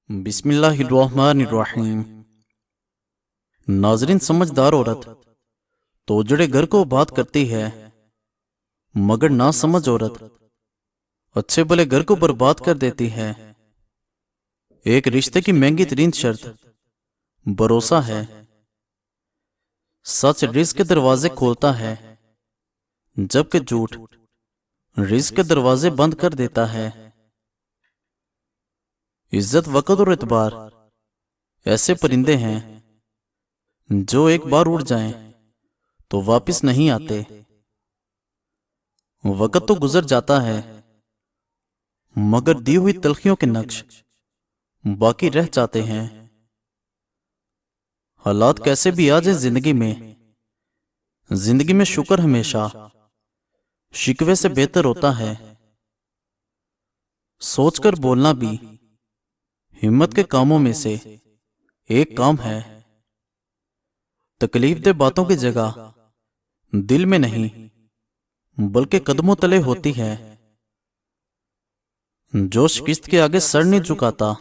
बिस्मिल्लाहिर्रहमानिर्रहीम। नाजरीन, समझदार औरत तो उजड़े घर को बात करती है, मगर ना समझ औरत अच्छे भले घर को बर्बाद कर देती है। एक रिश्ते की महंगी तरीन शर्त भरोसा है। सच रिस्क के दरवाजे खोलता है, जबकि झूठ रिस्क के दरवाजे बंद कर देता है। इज्जत, वक़्त और एतबार ऐसे परिंदे हैं जो एक बार उड़ जाएं तो वापस नहीं आते। वक़्त तो गुजर जाता है, मगर दी हुई तलखियों के नक्श बाकी रह जाते हैं। हालात कैसे भी आ जाए जिंदगी में शुक्र हमेशा शिकवे से बेहतर होता है। सोचकर बोलना भी हिम्मत के कामों में से एक काम है। तकलीफ दे बातों की जगह दिल में नहीं बल्कि कदमों तले होती है। जो शिकस्त के आगे सर नहीं झुकाता,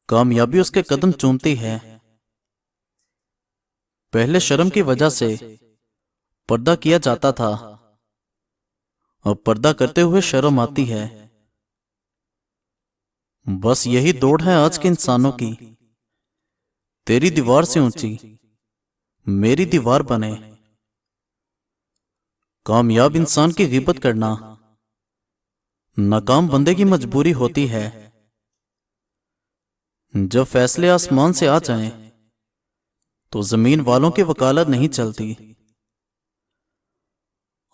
कामयाबी उसके कदम चूमती है। पहले शर्म की वजह से पर्दा किया जाता था, अब पर्दा करते हुए शर्म आती है। बस यही दौड़ है आज के इंसानों की, तेरी दीवार से ऊंची मेरी दीवार बने। कामयाब इंसान की गिबत करना नाकाम बंदे की मजबूरी होती है। जब फैसले आसमान से आ जाएं, तो जमीन वालों की वकालत नहीं चलती।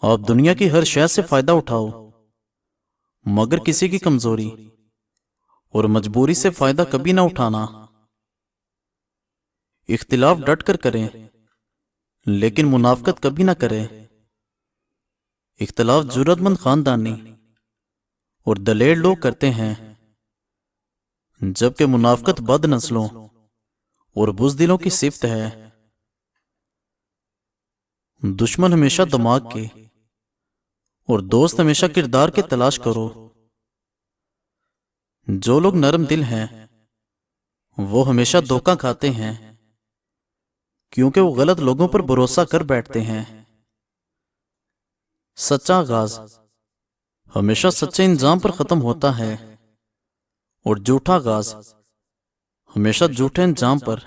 आप दुनिया की हर शय से फायदा उठाओ, मगर किसी की कमजोरी और मजबूरी से फायदा कभी ना उठाना। इख्तिलाफ डट कर करें, लेकिन मुनाफकत कभी ना करें। इख्तिलाफ जुर्रतमंद खानदानी और दलेर लोग करते हैं, जबकि मुनाफकत बद नस्लों और बुज़दिलों की सिफ्त है। दुश्मन हमेशा दिमाग के और दोस्त हमेशा किरदार की तलाश करो। जो लोग नरम दिल हैं वो हमेशा धोखा खाते हैं, क्योंकि वो गलत लोगों पर भरोसा कर बैठते हैं। सच्चा आगाज हमेशा सच्चे इंजाम पर खत्म होता है, और झूठा आगाज हमेशा झूठे इंजाम पर।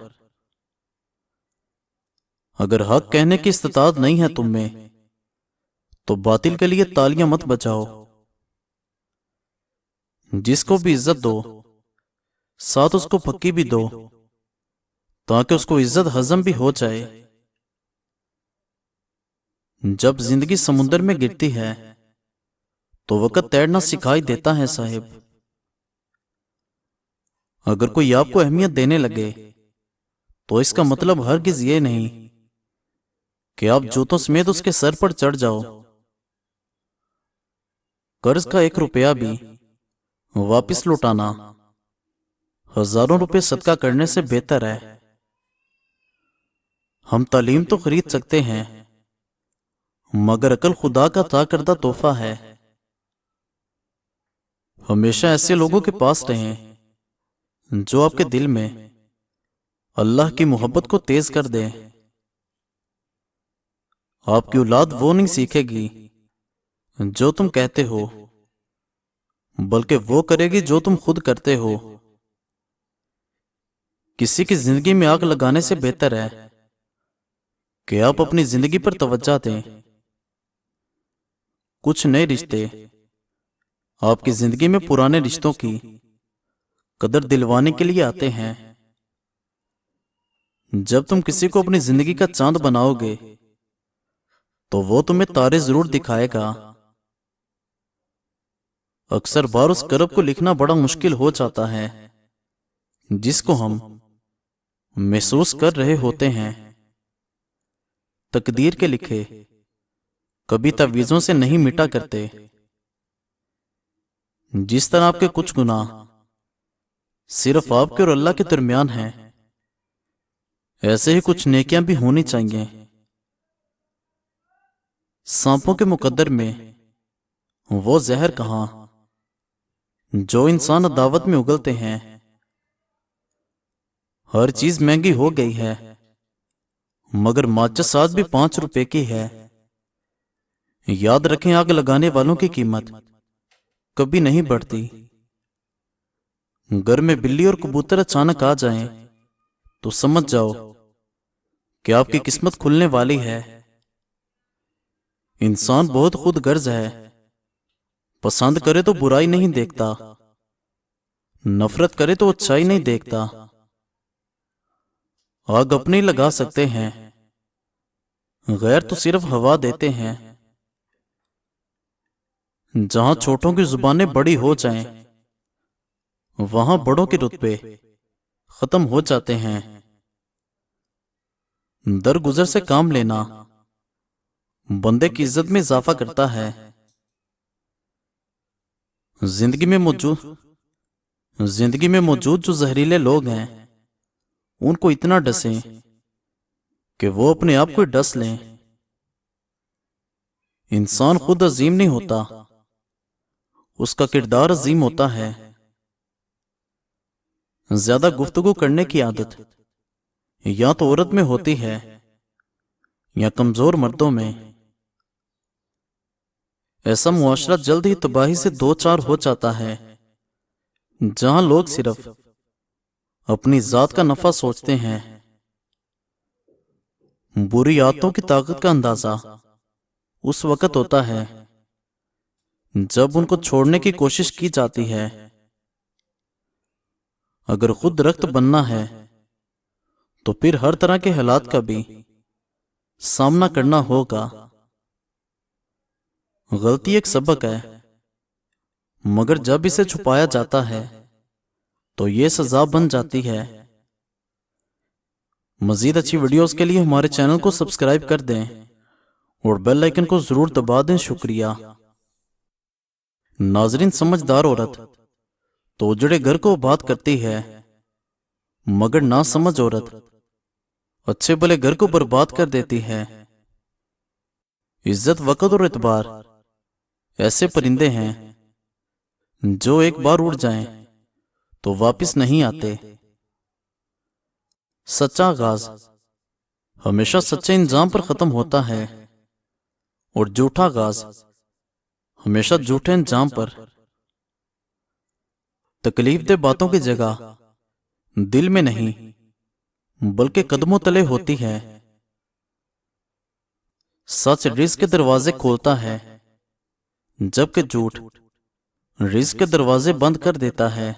अगर हक कहने की इस्तिताअत नहीं है तुम में, तो बातिल के लिए तालियां मत बजाओ। जिसको भी इज्जत दो, साथ उसको पक्की भी दो, ताकि उसको इज्जत हजम भी हो जाए। जब जिंदगी समुंदर में गिरती है, तो वक़्त तैरना सिखाई देता है साहिब। अगर कोई आपको अहमियत देने लगे, तो इसका मतलब हरगिज ये नहीं कि आप जूतों समेत उसके सर पर चढ़ जाओ। कर्ज का 1 रुपया भी वापिस लौटाना हजारों रुपए सदका करने से बेहतर है। हम तालीम तो खरीद सकते हैं, मगर अकल खुदा का अता करदा तोहफा है। हमेशा ऐसे लोगों के पास रहें जो आपके दिल में अल्लाह की मोहब्बत को तेज कर दें। आपकी औलाद वो नहीं सीखेगी जो तुम कहते हो, बल्कि वो करेगी जो तुम खुद करते हो। किसी की जिंदगी में आग लगाने से बेहतर है कि आप अपनी जिंदगी पर तवज्जो दें। कुछ नए रिश्ते आपकी जिंदगी में पुराने रिश्तों की कदर दिलवाने के लिए आते हैं। जब तुम किसी को अपनी जिंदगी का चांद बनाओगे, तो वो तुम्हें तारे जरूर दिखाएगा। अक्सर बार उस करब को लिखना बड़ा मुश्किल हो जाता है जिसको हम महसूस कर रहे होते हैं। तकदीर के लिखे कभी तवीज़ों से नहीं मिटा करते। जिस तरह आपके कुछ गुनाह सिर्फ आपके और अल्लाह के दरमियान हैं, ऐसे ही कुछ नेकियां भी होनी चाहिए। सांपों के मुकद्दर में वो जहर कहां जो इंसान अदावत में उगलते हैं। ہر چیز مہنگی ہو گئی ہے، مگر ماچس آج بھی 5 روپے کی ہے۔ یاد رکھیں، آگ لگانے والوں کی قیمت کبھی نہیں بڑھتی۔ گھر میں بلی اور کبوتر اچانک آ جائیں تو سمجھ جاؤ کہ آپ کی قسمت کھلنے والی ہے۔ انسان بہت خود غرض ہے، پسند کرے تو برائی نہیں دیکھتا، نفرت کرے تو اچھائی نہیں دیکھتا۔ آگ اپنے لگا سکتے ہیں، غیر تو صرف ہوا دیتے ہیں۔ جہاں چھوٹوں کی زبانیں بڑی ہو جائیں، وہاں بڑوں کے رتبے ختم ہو جاتے ہیں۔ درگزر سے کام لینا بندے کی عزت میں اضافہ کرتا ہے۔ زندگی میں موجود جو زہریلے لوگ ہیں، ان کو اتنا ڈسیں کہ وہ اپنے آپ کو ڈس لیں۔ انسان خود عظیم نہیں ہوتا، اس کا کردار عظیم ہوتا ہے۔ زیادہ گفتگو کرنے کی عادت یا تو عورت میں ہوتی ہے یا کمزور مردوں میں۔ ایسا معاشرہ جلد ہی تباہی سے دو چار ہو جاتا ہے، جہاں لوگ صرف اپنی ذات کا نفع سوچتے ہیں۔ بری عادتوں کی طاقت کا اندازہ اس وقت ہوتا ہے جب ان کو چھوڑنے کی کوشش کی جاتی ہے۔ اگر خود درخت بننا ہے تو پھر ہر طرح کے حالات کا بھی سامنا کرنا ہوگا۔ غلطی ایک سبق ہے، مگر جب اسے چھپایا جاتا ہے تو یہ سزا بن جاتی ہے۔ مزید اچھی ویڈیوز کے لیے ہمارے چینل کو سبسکرائب کر دیں اور بیل آئیکن کو ضرور دبا دیں۔ شکریہ۔ ناظرین، سمجھدار عورت تو اجڑے گھر کو آباد کرتی ہے، مگر ناسمجھ عورت اچھے بھلے گھر کو برباد کر دیتی ہے۔ عزت، وقت اور اعتبار ایسے پرندے ہیں جو ایک بار اڑ جائیں تو واپس نہیں آتے۔ سچا آغاز ہمیشہ سچے انجام پر ختم ہوتا ہے، اور جھوٹا آغاز ہمیشہ جھوٹے انجام پر۔ تکلیف دہ باتوں کی جگہ دل میں نہیں بلکہ قدموں تلے ہوتی ہے۔ سچ رزق کے دروازے کھولتا ہے، جبکہ جھوٹ رزق کے دروازے بند کر دیتا ہے۔